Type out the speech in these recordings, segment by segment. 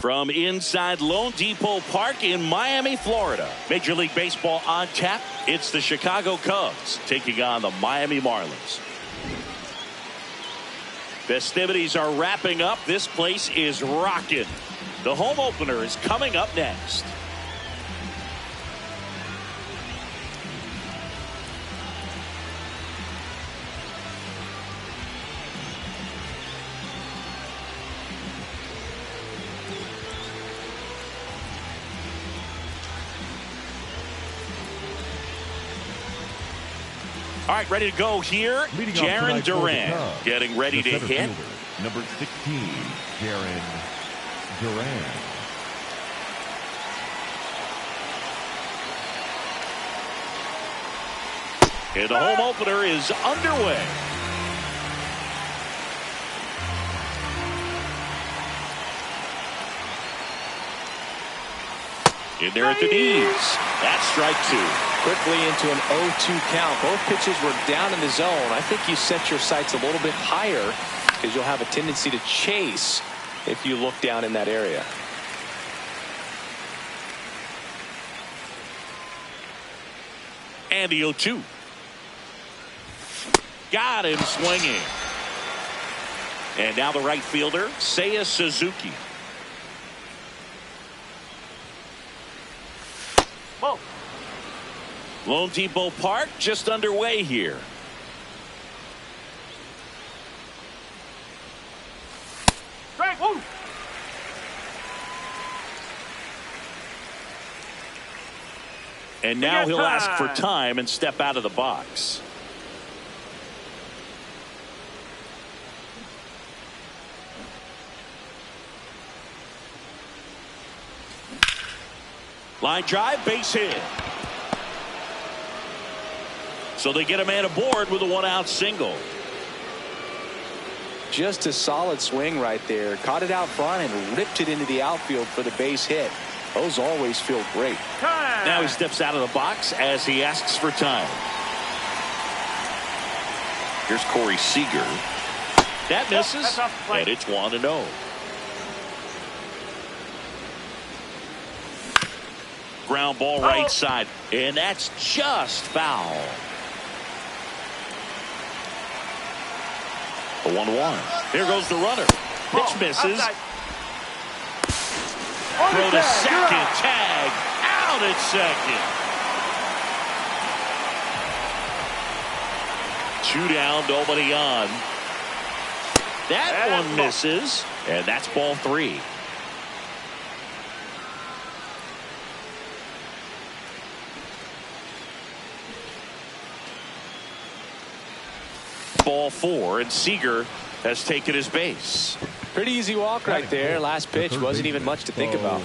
From inside Lone Depot Park in Miami, Florida. Major League Baseball on tap. It's the Chicago Cubs taking on the Miami Marlins. Festivities are wrapping up. This place is rocking. The home opener is coming up next. All right, ready to go here. Jarren Duran getting ready to hit. Number 16, Jarren Duran. And the home opener is underway. In there at the knees. That's strike two. Quickly into an 0-2 count. Both pitches were down in the zone. I think you set your sights a little bit higher because you'll have a tendency to chase if you look down in that area. And the 0-2. Got him swinging. And now the right fielder, Seiya Suzuki. Whoa. Lone Depot Park just underway here. Right. Woo. And now he'll ask for time and step out of the box. Line drive, base hit. So they get a man aboard with a one-out single. Just a solid swing right there. Caught it out front and ripped it into the outfield for the base hit. Those always feel great. Now he steps out of the box as he asks for time. Here's Corey Seager. That misses, and it's 1-0. Ground ball right side, and that's just foul. A 1-1. Here goes the runner. Pitch misses. Throw to second. Tag. Out at second. 2 down. Nobody on. That one misses. And that's ball 3. Ball 4, and Seager has taken his base. Pretty easy walk right there. Last pitch wasn't even much to think about.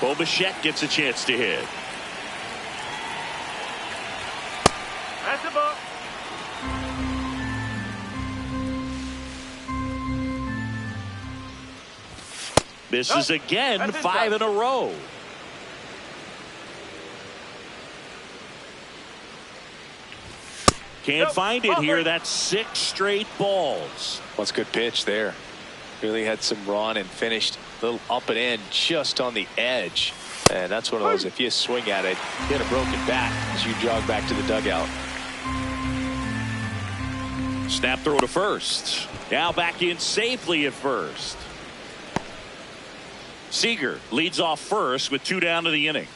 Bo Bichette gets a chance to hit. That's the ball. Misses again, 5 in a row. Can't find it here. That's 6 straight balls. What's a good pitch there. Really had some run and finished a little up and in just on the edge. And that's one of those, if you swing at it, you get a broken bat as you jog back to the dugout. Snap throw to first. Now back in safely at first. Seager leads off first with 2 down to the inning.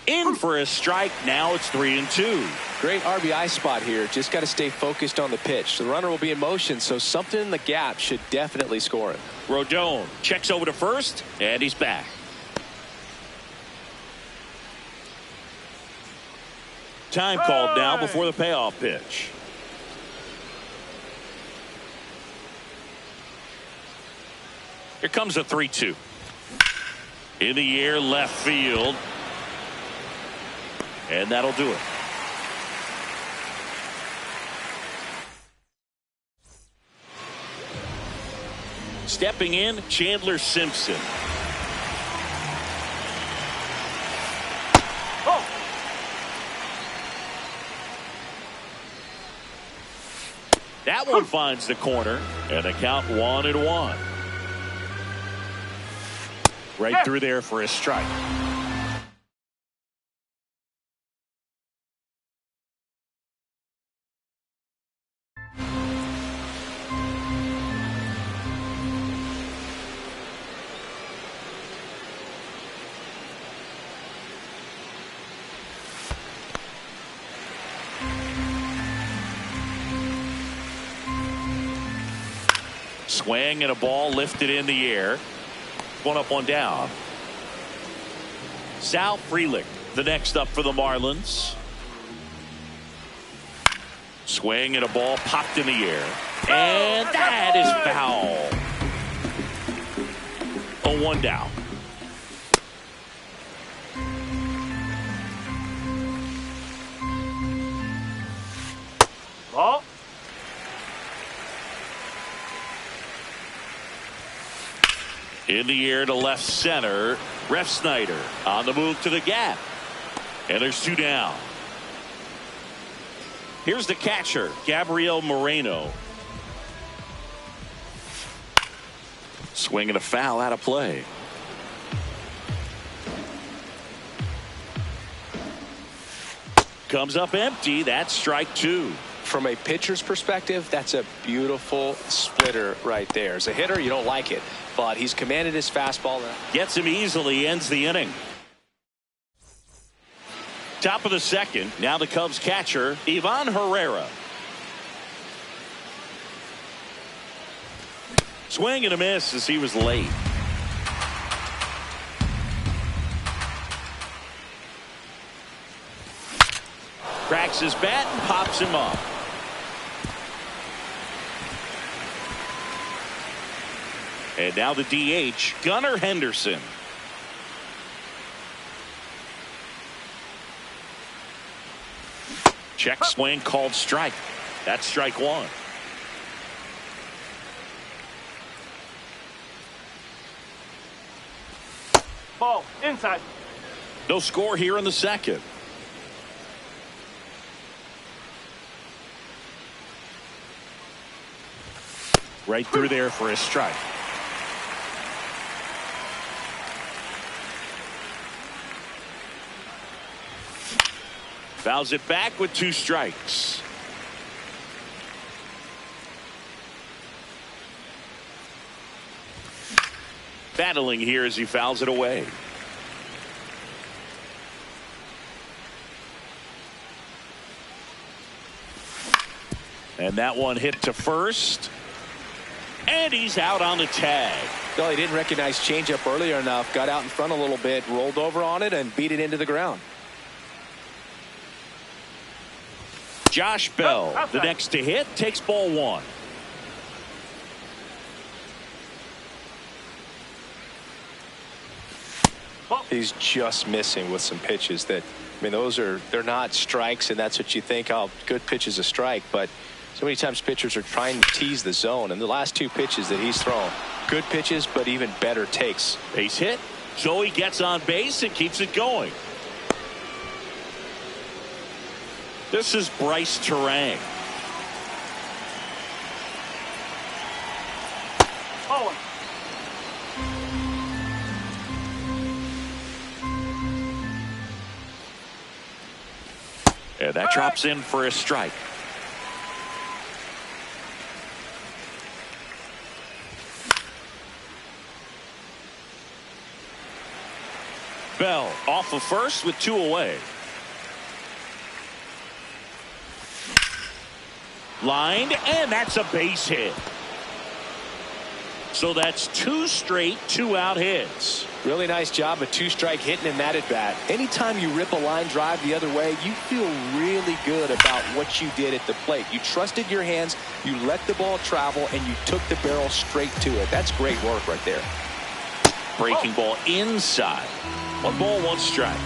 In for a strike. Now it's 3-2. Great RBI spot here. Just got to stay focused on the pitch. The runner will be in motion, so something in the gap should definitely score him. Rodon checks over to first, and he's back. Time called now before the payoff pitch. Here comes a 3-2. In the air, left field. And that'll do it. Stepping in, Chandler Simpson. That one finds the corner, and a count 1-1. Right through there for a strike. Swing and a ball lifted in the air. One up, one down. Sal Frelick, the next up for the Marlins. Swing and a ball popped in the air. And that is foul. 0-1 down. Ball. In the air to left center. Ref Snyder on the move to the gap. And there's 2 down. Here's the catcher, Gabriel Moreno. Swinging a foul out of play. Comes up empty. That's strike 2. From a pitcher's perspective, that's a beautiful splitter right there. As a hitter, you don't like it, but he's commanded his fastball. Gets him easily, ends the inning. Top of the second. Now the Cubs catcher, Ivan Herrera. Swing and a miss as he was late. Cracks his bat and pops him up. And now the DH, Gunnar Henderson. Check swing called strike. That's strike 1. Ball inside. No score here in the second. Right through there for a strike. Fouls it back with 2 strikes. Battling here as he fouls it away. And that one hit to first. And he's out on the tag. Well, he didn't recognize changeup earlier enough. Got out in front a little bit, rolled over on it, and beat it into the ground. Josh Bell, the next to hit, takes ball 1. He's just missing with some pitches that, I mean, they're not strikes, and that's what you think, oh, good pitch is a strike, but so many times pitchers are trying to tease the zone, and the last 2 pitches that he's thrown, good pitches, but even better takes. Base hit. So he gets on base and keeps it going. This is Bryce Terang. Oh. And that drops in for a strike. Bell off of first with 2 away. Lined, and that's a base hit. So that's 2 straight 2-out hits. Really nice job of 2-strike hitting in that at bat. Anytime you rip a line drive the other way, you feel really good about what you did at the plate. You trusted your hands, you let the ball travel, and you took the barrel straight to it. That's great work right there. Breaking ball inside. 1 ball, 1 strike.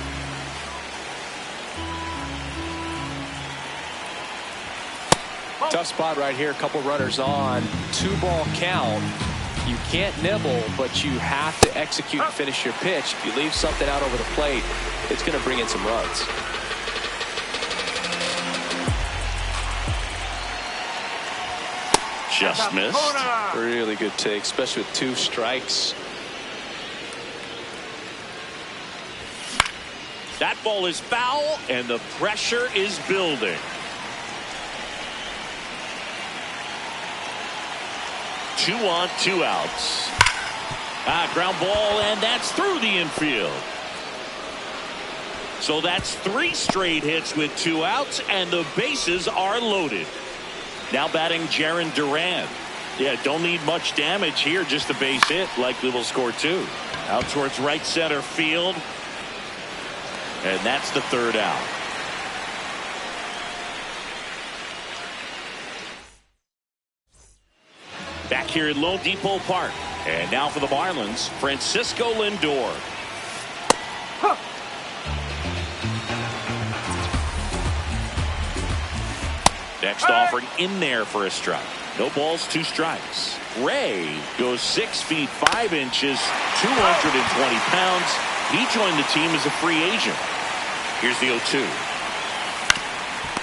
Tough spot right here. A couple runners on. 2-ball count. You can't nibble, but you have to execute and finish your pitch. If you leave something out over the plate, it's going to bring in some runs. Just missed. Really good take, especially with 2 strikes. That ball is foul, and the pressure is building. 2 on, 2 outs. Ground ball, and that's through the infield. So that's 3 straight hits with 2 outs, and the bases are loaded. Now batting Jarren Duran. Yeah, don't need much damage here, just a base hit. Likely will score 2. Out towards right center field. And that's the 3rd out. Back here at Lone Depot Park. And now for the Marlins, Francisco Lindor. Next offering in there for a strike. No balls, 2 strikes. Ray goes 6 feet 5 inches, 220 pounds. He joined the team as a free agent. Here's the 0-2.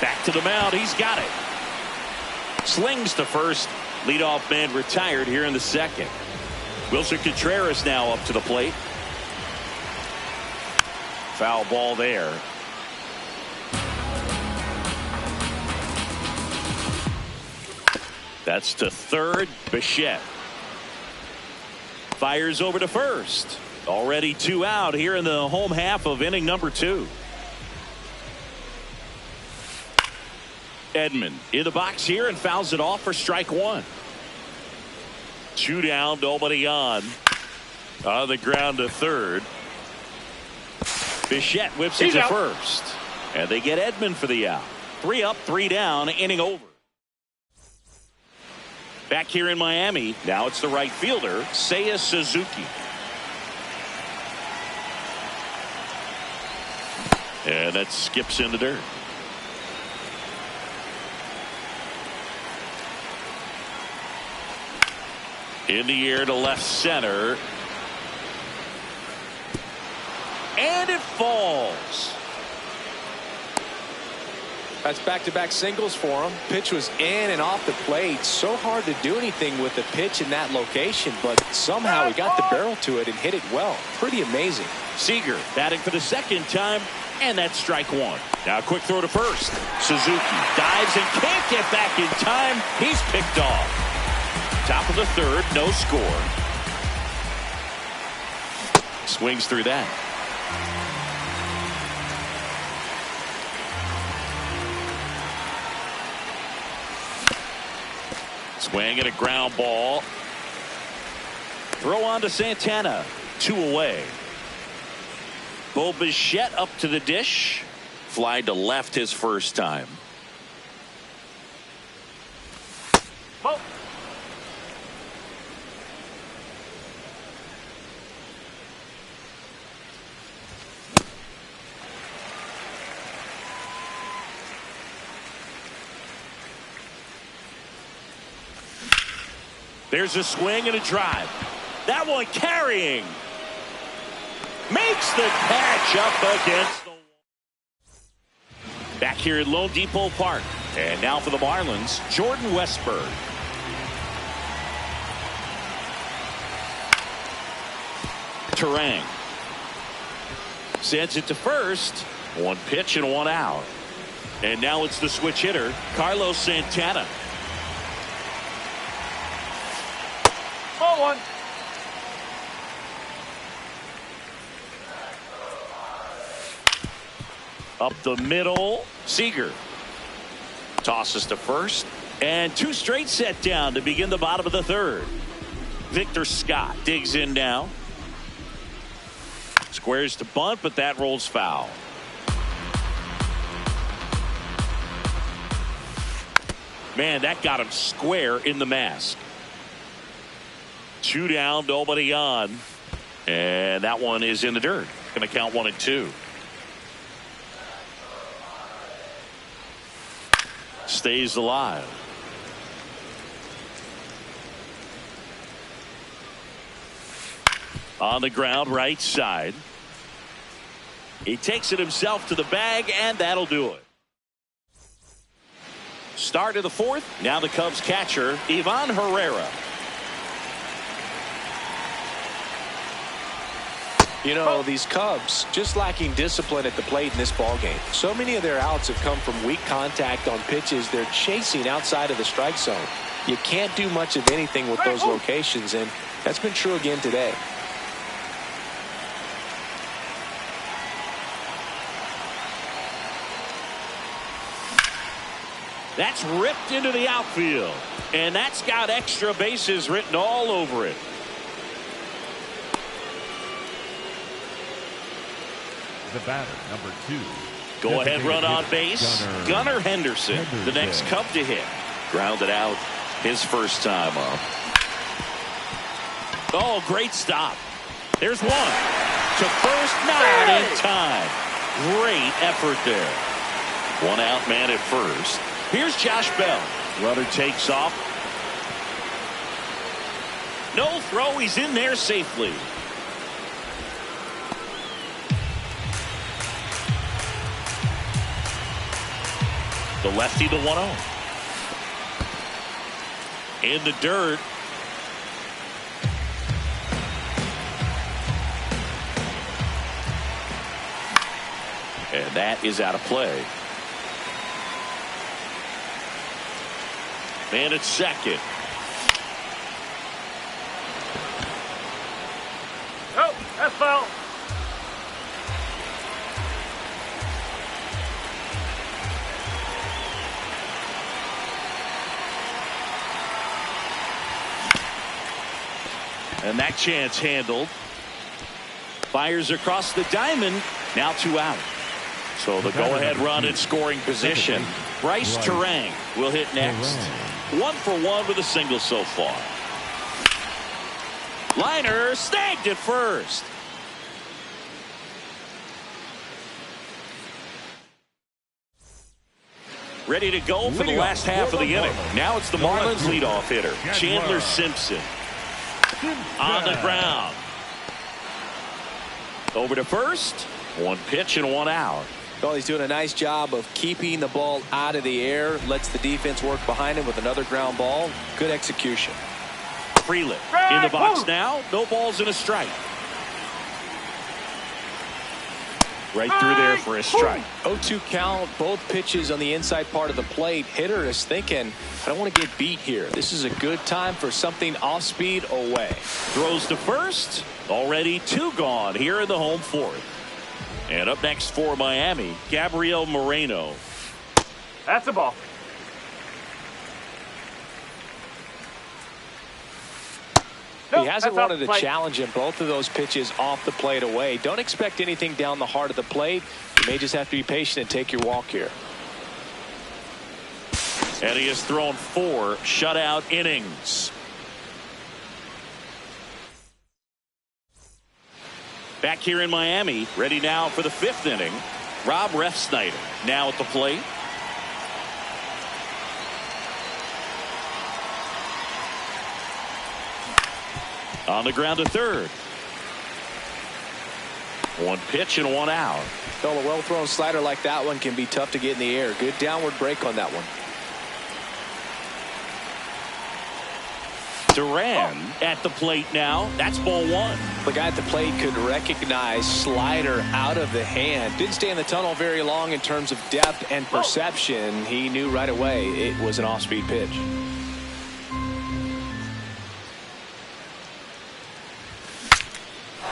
Back to the mound. He's got it. Slings to first. Leadoff man retired here in the 2nd. Wilson Contreras now up to the plate. Foul ball there. That's to 3rd. Bichette fires over to 1st. Already 2 out here in the home half of inning number 2. Edman in the box here and fouls it off for strike 1. 2 down, nobody on. On the ground to 3rd. Bichette whips it to 1st. And they get Edman for the out. 3 up, 3 down, inning over. Back here in Miami, now it's the right fielder, Seiya Suzuki. And that skips in the dirt. In the air to left center. And it falls. That's back-to-back singles for him. Pitch was in and off the plate. So hard to do anything with the pitch in that location, but somehow he got the barrel to it and hit it well. Pretty amazing. Seager batting for the 2nd time, and that's strike 1. Now a quick throw to 1st. Suzuki dives and can't get back in time. He's picked off. Top of the 3rd, no score. Swings through that. Swing and a ground ball. Throw on to Santana. 2 away. Bo Bichette up to the dish. Fly to left his first time. Oh. There's a swing and a drive. That one carrying. Makes the catch up against the wall. Back here at Lone Depot Park. And now for the Marlins, Jordan Westburg. Terang sends it to 1st. 1 pitch and 1 out. And now it's the switch hitter, Carlos Santana. Ball 1. Up the middle, Seager tosses to 1st, and 2 straight set down to begin the bottom of the 3rd. Victor Scott digs in now. Squares to bunt, but that rolls foul. Man, that got him square in the mask. 2 down, nobody on, and that one is in the dirt. Going to count 1 and 2. Stays alive. On the ground, right side. He takes it himself to the bag, and that'll do it. Start of the fourth. Now the Cubs catcher, Ivan Herrera. You know, these Cubs just lacking discipline at the plate in this ballgame. So many of their outs have come from weak contact on pitches they're chasing outside of the strike zone. You can't do much of anything with those locations, and that's been true again today. That's ripped into the outfield, and that's got extra bases written all over it. The batter, number 2. Go ahead run on base. Gunnar Henderson, the next Cub to hit. Grounded out his first time up. Oh, great stop. There's one. To first, not in time. Great effort there. One out man at first. Here's Josh Bell. Runner takes off. No throw. He's in there safely. The lefty, the 1-0. In the dirt. And that is out of play. Man at second. Oh, that's foul. And that chance handled. Fires across the diamond. Now 2 out. So the go-ahead run in scoring position. Bryce Terang will hit next. 1 for 1 with a single so far. Liner snagged at first. Ready to go for the last half of the inning. Now it's the Marlins leadoff hitter, Chandler Simpson. On the ground. Over to first. 1 pitch and 1 out. Well, he's doing a nice job of keeping the ball out of the air. Lets the defense work behind him with another ground ball. Good execution. Freeland in the box now. No balls and a strike. Right through there for a strike. 0-2 count. Both pitches on the inside part of the plate. Hitter is thinking, I don't want to get beat here. This is a good time for something off speed away. Throws to first. Already 2 gone here in the home fourth. And up next for Miami, Gabriel Moreno. That's a ball. He hasn't wanted a challenge in both of those pitches off the plate away. Don't expect anything down the heart of the plate. You may just have to be patient and take your walk here. And he has thrown 4 shutout innings. Back here in Miami, ready now for the 5th inning. Rob Refsnyder now at the plate. On the ground to third. 1 pitch and 1 out. Well, a well-thrown slider like that one can be tough to get in the air. Good downward break on that one. Duran at the plate now. That's ball 1. The guy at the plate could recognize slider out of the hand. Didn't stay in the tunnel very long in terms of depth and perception. He knew right away it was an off-speed pitch.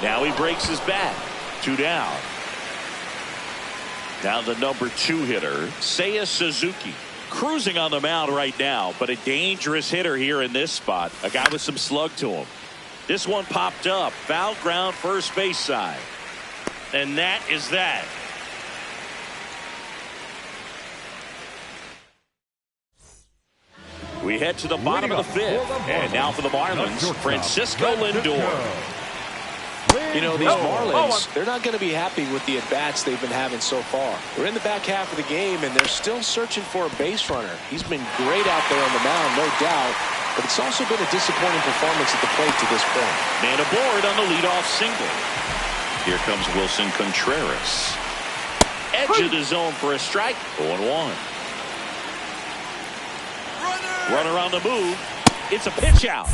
Now he breaks his bat. 2 down. Now the number 2 hitter, Seiya Suzuki. Cruising on the mound right now, but a dangerous hitter here in this spot. A guy with some slug to him. This one popped up. Foul ground first base side. And that is that. We head to the bottom of the 5th. And now for the Marlins, Francisco Lindor. You know, these Marlins, they're not going to be happy with the at-bats they've been having so far. We're in the back half of the game, and they're still searching for a base runner. He's been great out there on the mound, no doubt. but it's also been a disappointing performance at the plate to this point. Man aboard on the leadoff single. Here comes Wilson Contreras. Edge of the zone for a strike. 0-1. Runner on the move. It's a pitch out.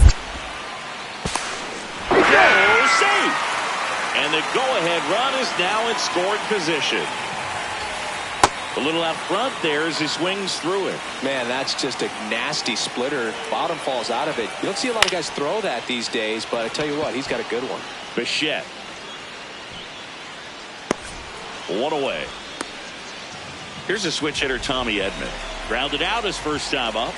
Oh, safe. And the go-ahead run is now in scoring position. A little out front there as he swings through it. Man, that's just a nasty splitter. Bottom falls out of it. You don't see a lot of guys throw that these days, but I tell you what, he's got a good one. Bichette. One away. Here's a switch hitter, Tommy Edman. Grounded out his first time up.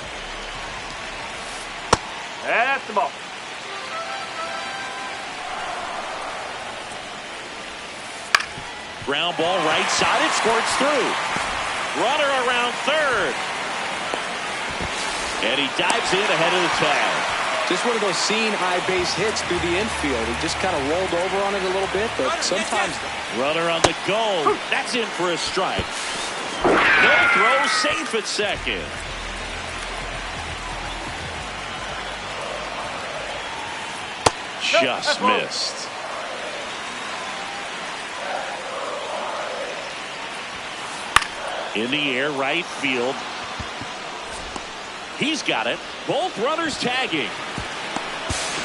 That's the ball. Ground ball right side. It squirts through. Runner around third. And he dives in ahead of the tag. Just one of those seeing high base hits through the infield. He just kind of rolled over on it a little bit, but sometimes. Runner on the go. That's in for a strike. No throw, safe at second. Just missed. In the air, right field. He's got it. Both runners tagging.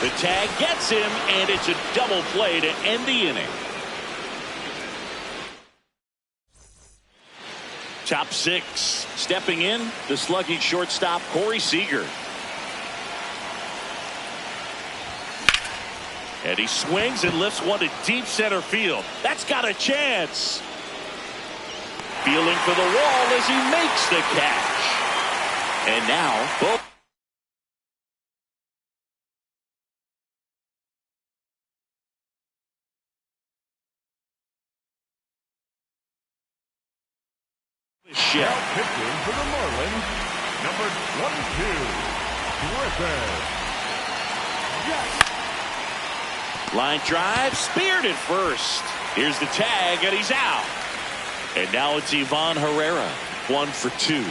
The tag gets him, and it's a double play to end the inning. Top six. Stepping in, the slugging shortstop, Corey Seager. And he swings and lifts one to deep center field. That's got a chance. Feeling for the wall as he makes the catch. And now, both. Now pitching for the Marlins, number 22, Griffin. Yes. Line drive, speared at first. Here's the tag, and he's out. And now it's Ivan Herrera, 1 for 2.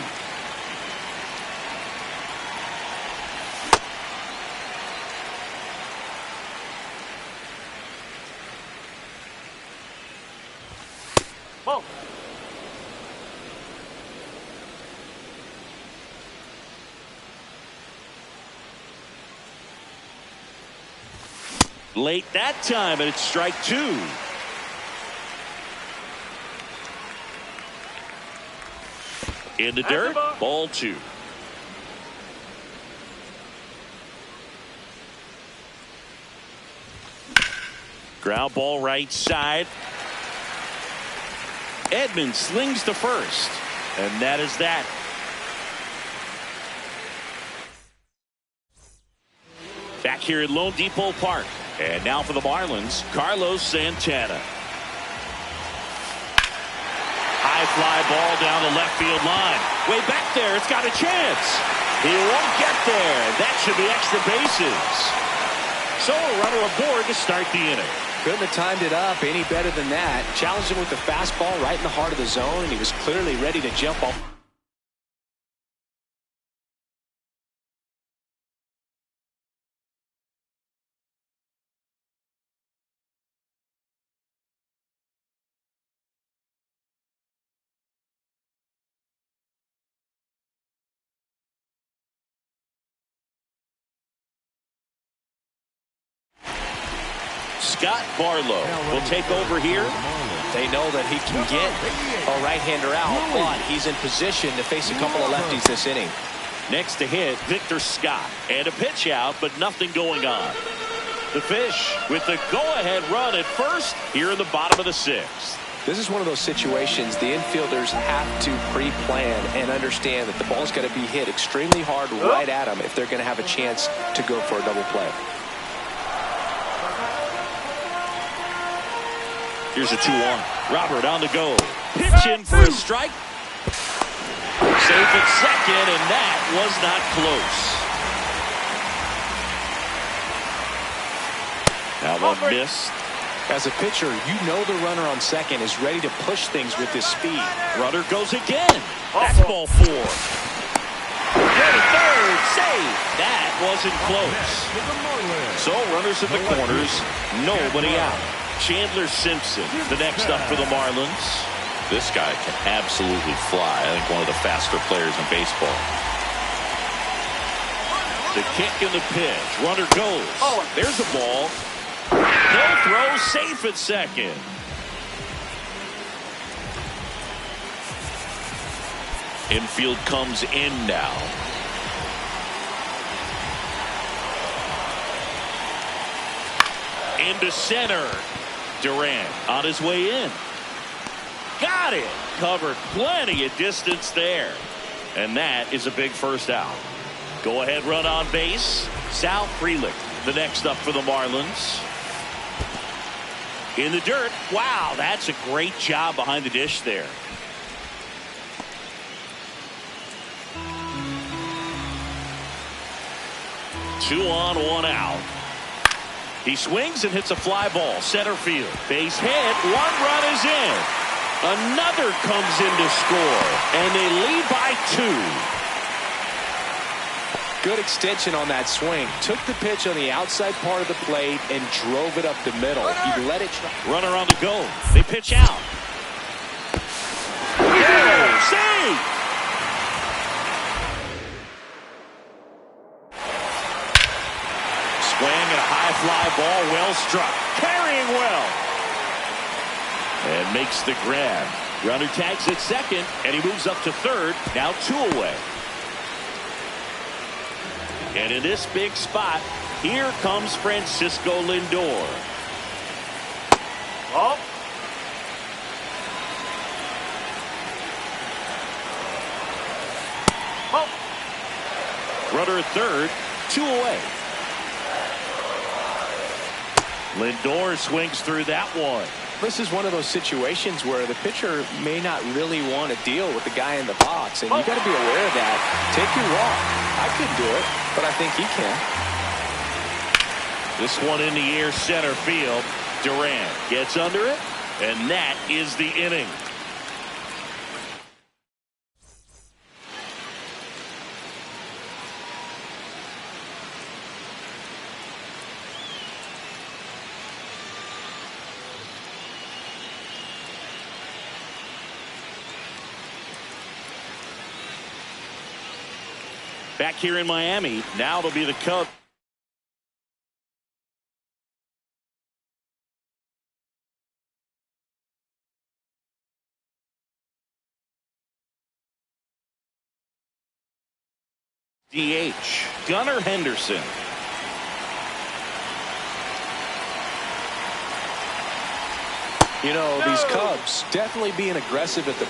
Ball. Late that time, and it's strike 2. In the dirt, ball 2. Ground ball right side. Edman slings to first, and that is that. Back here at Lone Depot Park. And now for the Marlins, Carlos Santana. High fly ball down the left field line. Way back there, it's got a chance. He won't get there. That should be extra bases. So a runner aboard to start the inning. Couldn't have timed it up any better than that. Challenged him with the fastball right in the heart of the zone, and he was clearly ready to jump off. Scott Barlow will take over here. They know that he can get a right-hander out, but he's in position to face a couple of lefties this inning. Next to hit, Victor Scott. And a pitch out, but nothing going on. The Fish with the go-ahead run at first here in the bottom of the 6th. This is one of those situations the infielders have to pre-plan and understand that the ball's got to be hit extremely hard right at them if they're going to have a chance to go for a double play. Here's a 2-1. Robert on the go. Pitch in for a strike. Safe at second, and that was not close. That one missed. As a pitcher, you know the runner on second is ready to push things with his speed. Runner goes again. That's ball 4. to third, safe. That wasn't close. To the Marlins. So runners at the corners, nobody out. Chandler Simpson, the next up for the Marlins. This guy can absolutely fly. I think one of the faster players in baseball. The kick and the pitch. Runner goes. There's a ball. He'll throw safe at second. Infield comes in now. Into center. Durant on his way in. Got it. Covered plenty of distance there. And that is a big first out. Go ahead run on base. Sal Frelick, the next up for the Marlins. In the dirt. Wow, that's a great job behind the dish there. Two on, one out. He swings and hits a fly ball. Center field. Base hit. One run is in. Another comes in to score. And they lead by 2. Good extension on that swing. Took the pitch on the outside part of the plate and drove it up the middle. He let it try. Runner on the go. They pitch out. Oh, save! Swing and a high fly ball, well struck. Carrying well. And makes the grab. Runner tags at second, and he moves up to third. Now 2 away. And in this big spot, here comes Francisco Lindor. Oh. Runner at third, 2 away. Lindor swings through that one. This is one of those situations where the pitcher may not really want to deal with the guy in the box, and you got to be aware of that. Take your walk. I couldn't do it, but I think he can. This one in the air, center field. Durant gets under it, and that is the inning. Back here in Miami, now it'll be the Cubs. DH, Gunnar Henderson. You know, these Cubs definitely being aggressive at the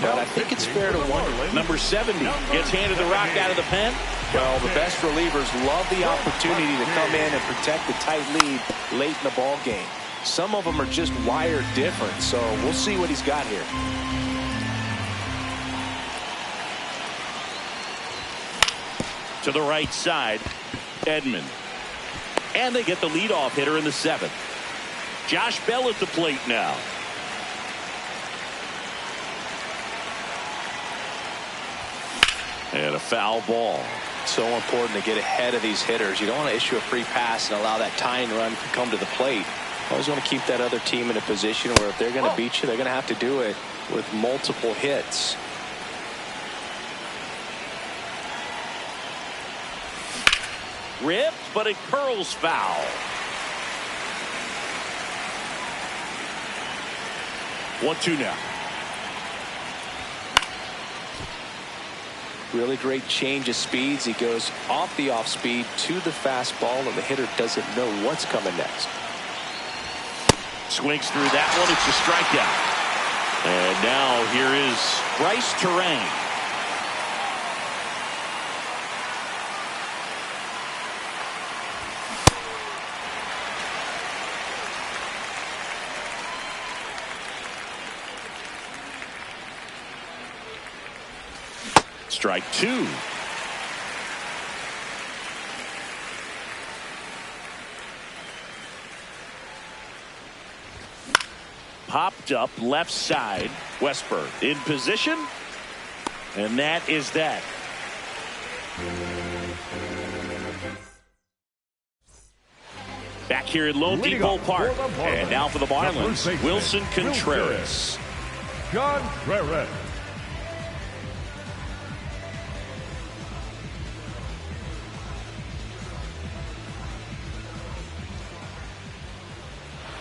but I think it's fair to wonder. Number 70 gets handed the rock out of the pen. Well, the best relievers love the opportunity to come in and protect the tight lead late in the ball game. Some of them are just wired different, so we'll see what he's got here. To the right side, Edman. And they get the leadoff hitter in the 7th. Josh Bell at the plate now. And a foul ball. So important to get ahead of these hitters. You don't want to issue a free pass and allow that tying run to come to the plate. Always want to keep that other team in a position where if they're going to beat you, they're going to have to do it with multiple hits. Ripped, but it curls foul. 1-2 now. Really great change of speeds. He goes off the off speed to the fastball, and the hitter doesn't know what's coming next. Swings through that one. It's a strikeout. And now here is Bryce Terang. Strike 2. popped up left side. Westberg in position. And that is that. Back here at Lone Depot Park. And now for the Marlins, Wilson Contreras. Contreras.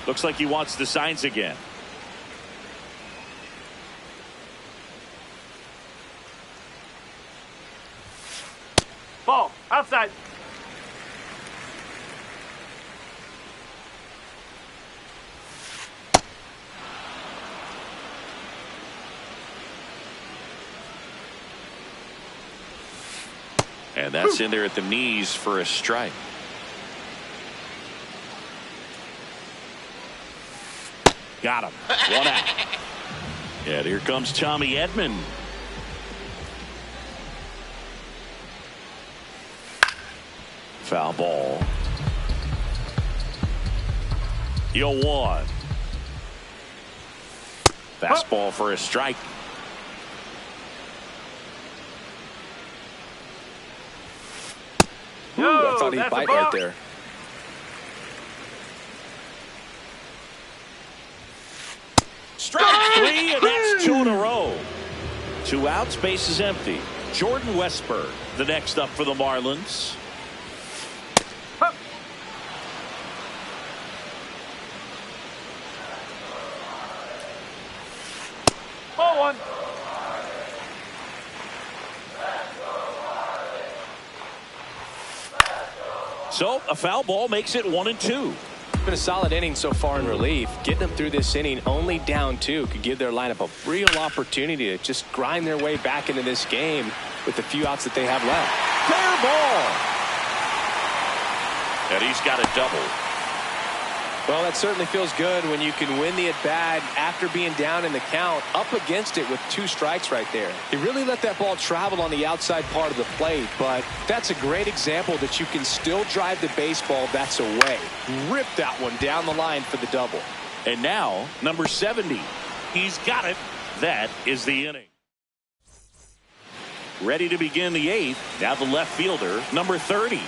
Looks like he wants the signs again. Ball. Outside. And that's in there at the knees for a strike. Got him. One out. And here comes Tommy Edman. Foul ball. 0-1. Fastball for a strike. Ooh, I thought he'd bite right there. Strike 3, and that's 2 in a row. 2 outs, base is empty. Jordan Westberg, the next up for the Marlins. Ball 1. So a foul ball makes it 1-2. Been a solid inning so far in relief. Getting them through this inning only down 2 could give their lineup a real opportunity to just grind their way back into this game with the few outs that they have left. Fair ball. And he's got a double. Well, that certainly feels good when you can win the at-bat after being down in the count, up against it with 2 strikes right there. He really let that ball travel on the outside part of the plate, but that's a great example that you can still drive the baseball that's away. Rip that one down the line for the double. And now, number 70. He's got it. That is the inning. Ready to begin the 8th. Now the left fielder, number 30.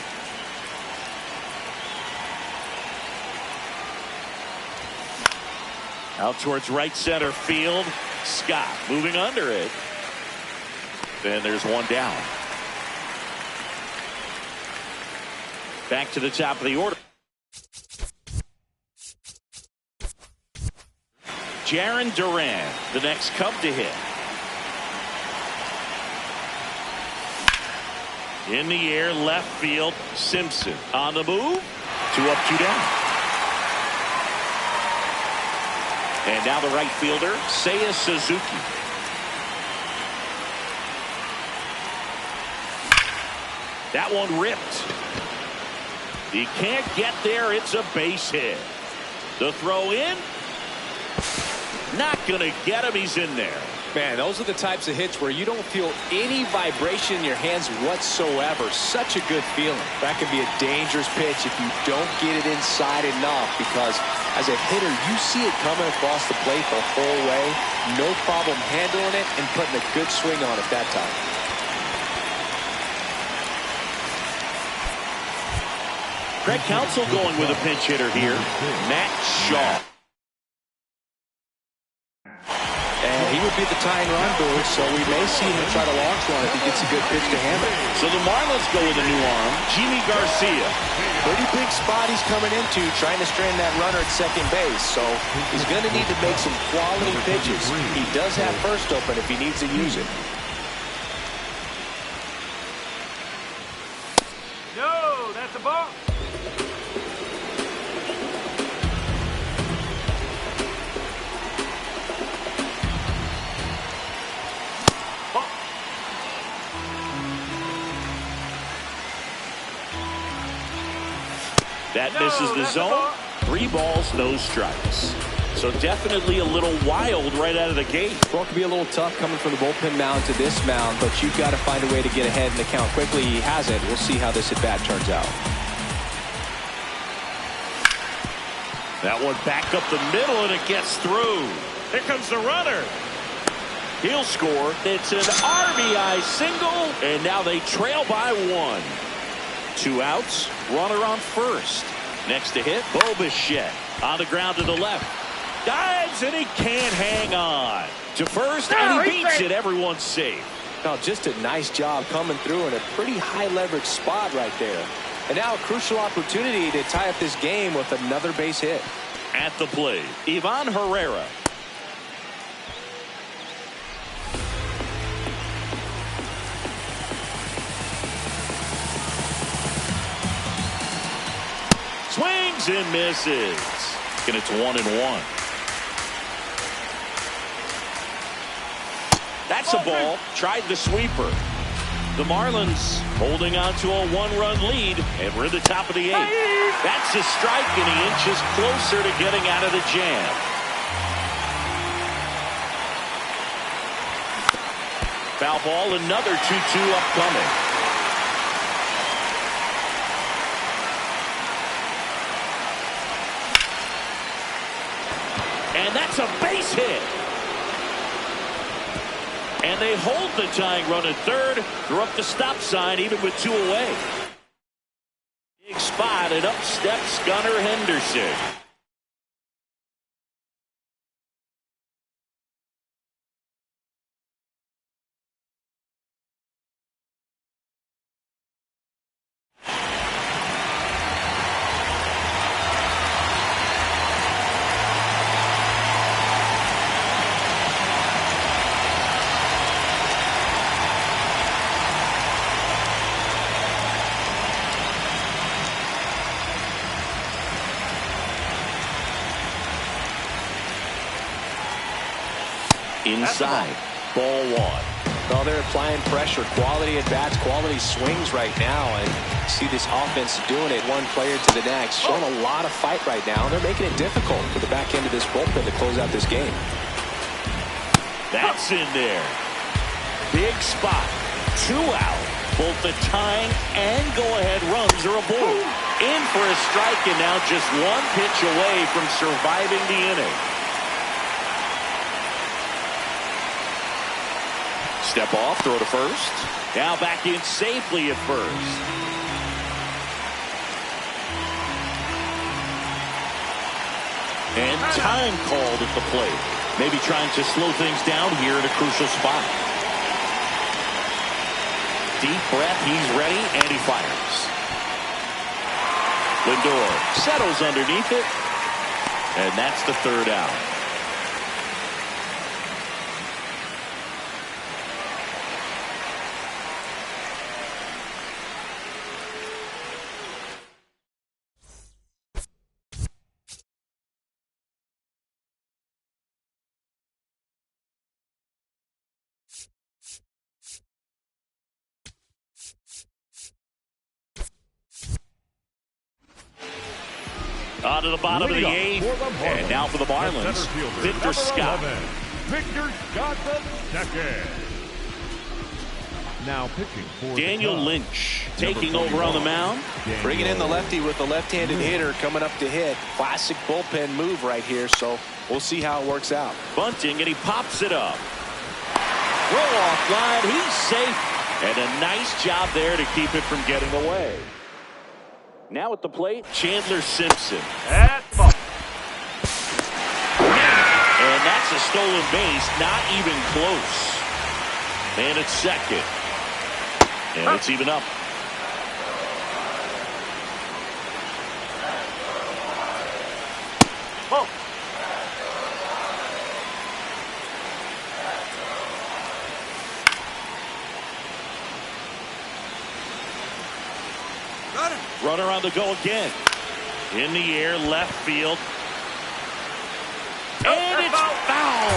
Out towards right center field. Scott moving under it. Then there's one down. Back to the top of the order. Jarren Duran, the next Cub to hit. In the air, left field. Simpson on the move. 2 up, 2 down. And now the right fielder, Seiya Suzuki. That one ripped. He can't get there. It's a base hit. The throw in. Not going to get him. He's in there. Man, those are the types of hits where you don't feel any vibration in your hands whatsoever. Such a good feeling. That can be a dangerous pitch if you don't get it inside enough, because as a hitter, you see it coming across the plate the whole way. No problem handling it and putting a good swing on it that time. Craig Counsell going with a pinch hitter here. Matt Shaw. And he would be the tying run boost, so we may see him try to launch one if he gets a good pitch to hammer. So the Marlins go with a new arm, Jimmy Garcia. Pretty big spot he's coming into, trying to strand that runner at second base. So he's going to need to make some quality pitches. He does have first open if he needs to use it. No, that's a ball. That misses the zone. 3 balls, no strikes. So definitely a little wild right out of the gate. Well, it can be a little tough coming from the bullpen mound to this mound, but you've got to find a way to get ahead in the count quickly. He hasn't. We'll see how this at bat turns out. That one back up the middle, and it gets through. Here comes the runner. He'll score. It's an RBI single, and now they trail by 1. 2 outs, runner on first. Next to hit, Bo Bichette on the ground to the left. Dives, and he can't hang on. To first, and he beats it. Everyone's safe. Now, just a nice job coming through in a pretty high leverage spot right there. And now a crucial opportunity to tie up this game with another base hit. At the plate, Ivan Herrera. Swings and misses. And it's 1-1. That's a ball. Tried the sweeper. The Marlins holding on to a 1-run lead, and we're at the top of the 8th. That's a strike, and he inches closer to getting out of the jam. Foul ball, another 2-2 upcoming. And that's a base hit. And they hold the tying run at third. They're up the stop sign even with 2 away. Big spot, and up steps Gunnar Henderson. Inside, ball 1. Well, they're applying pressure, quality at bats, quality swings right now, and see this offense doing it one player to the next, showing a lot of fight right now. They're making it difficult for the back end of this bullpen to close out this game. That's in there. Big spot. 2 out. Both the tying and go-ahead runs are aboard. In for a strike, and now just 1 pitch away from surviving the inning. Step off, throw to first. Now back in safely at first. And time called at the plate. Maybe trying to slow things down here in a crucial spot. Deep breath, he's ready, and he fires. Lindor settles underneath it. And that's the 3rd out. On to the bottom of the 8th, and now for the Marlins, Victor Scott. Victor Scott II. Now pitching for Daniel Lynch taking over on the mound. Bringing in the lefty with the left-handed hitter coming up to hit. Classic bullpen move right here, so we'll see how it works out. Bunting, and he pops it up. Throw off line, he's safe, and a nice job there to keep it from getting away. Now at the plate, Chandler Simpson. At ball. And that's a stolen base, not even close. And it's second. And it's even up. Whoa. Runner on the go again. In the air, left field. And it's foul.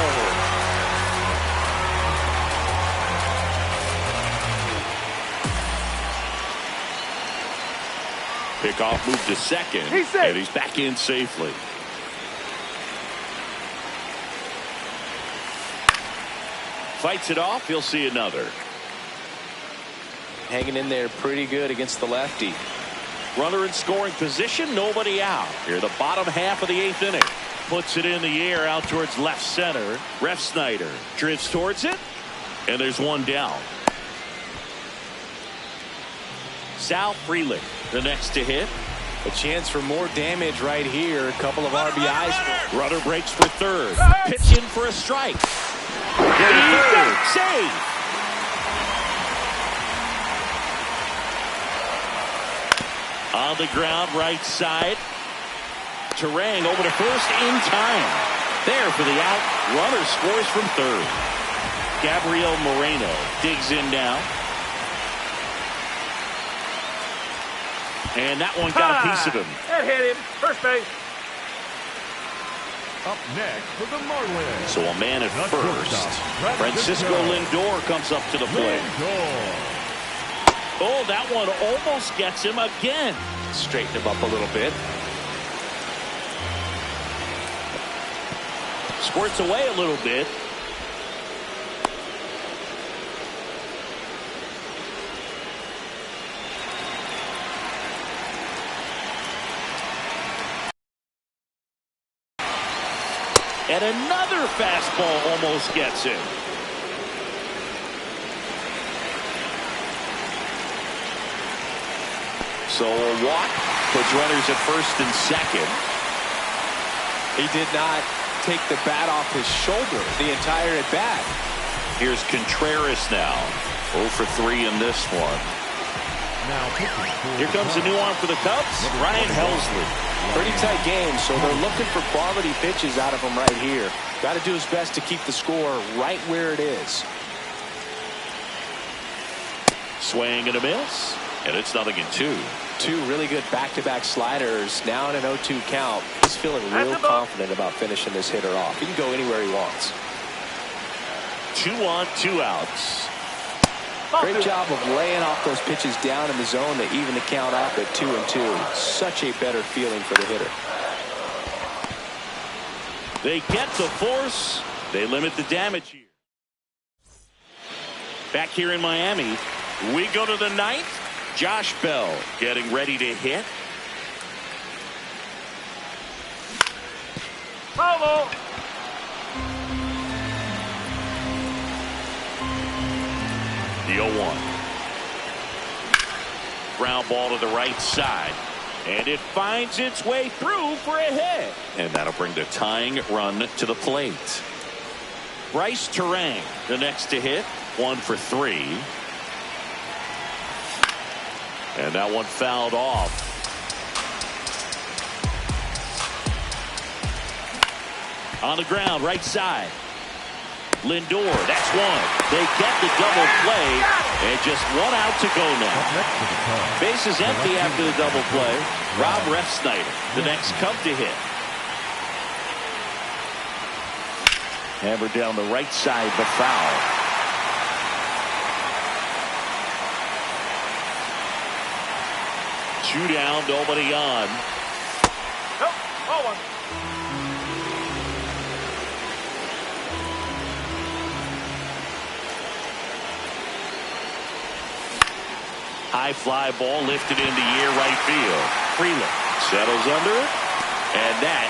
Pickoff moved to second. And he's back in safely. Fights it off. He'll see another. Hanging in there pretty good against the lefty. Runner in scoring position, nobody out. Here, the bottom half of the 8th inning. Puts it in the air out towards left center. Refsnyder drifts towards it, and there's one down. Sal Frelick, the next to hit. A chance for more damage right here. A couple of RBIs. Runner breaks for third. Pitch in for a strike. Third. Save. On the ground, right side. Terang over to first in time. There for the out. Runner scores from third. Gabriel Moreno digs in now. And that one got a piece of him. That hit him. First base. Up next for the Marlins. So a man at The first. shortstop, Francisco Lindor comes up to the plate. Lindor. Oh, that one almost gets him again. Straighten him up a little bit. Squirts away a little bit. And another fastball almost gets him. So a walk puts runners at first and second. He did not take the bat off his shoulder the entire at bat. Here's Contreras now. 0 for 3 in this one. Now pitching for Here comes a new arm for the Cubs, Ryan Helsley. Pretty tight game, so they're looking for quality pitches out of him right here. Got to do his best to keep the score right where it is. Swing and a miss, and it's 0-2. Two really good back-to-back sliders. Now in an 0-2 count. He's feeling real confident about finishing this hitter off. He can go anywhere he wants. 2 on, 2 outs. Great job of laying off those pitches down in the zone to even the count up at 2-2. Such a better feeling for the hitter. They get the force. They limit the damage here. Back here in Miami, we go to the 9th. Josh Bell getting ready to hit. Follow. The 0-1. Ground ball to the right side. And it finds its way through for a hit. And that'll bring the tying run to the plate. Bryce Terang, the next to hit. 1 for 3. And that one fouled off. On the ground, right side. Lindor, that's one. They get the double play, and just 1 out to go now. Base is empty after the double play. Rob Refsnyder, the next Cub to hit. Hammered down the right side, the foul. Two down, nobody on. Nope. Ball 1. High fly ball lifted into the air right field. Frelick settles under it, and that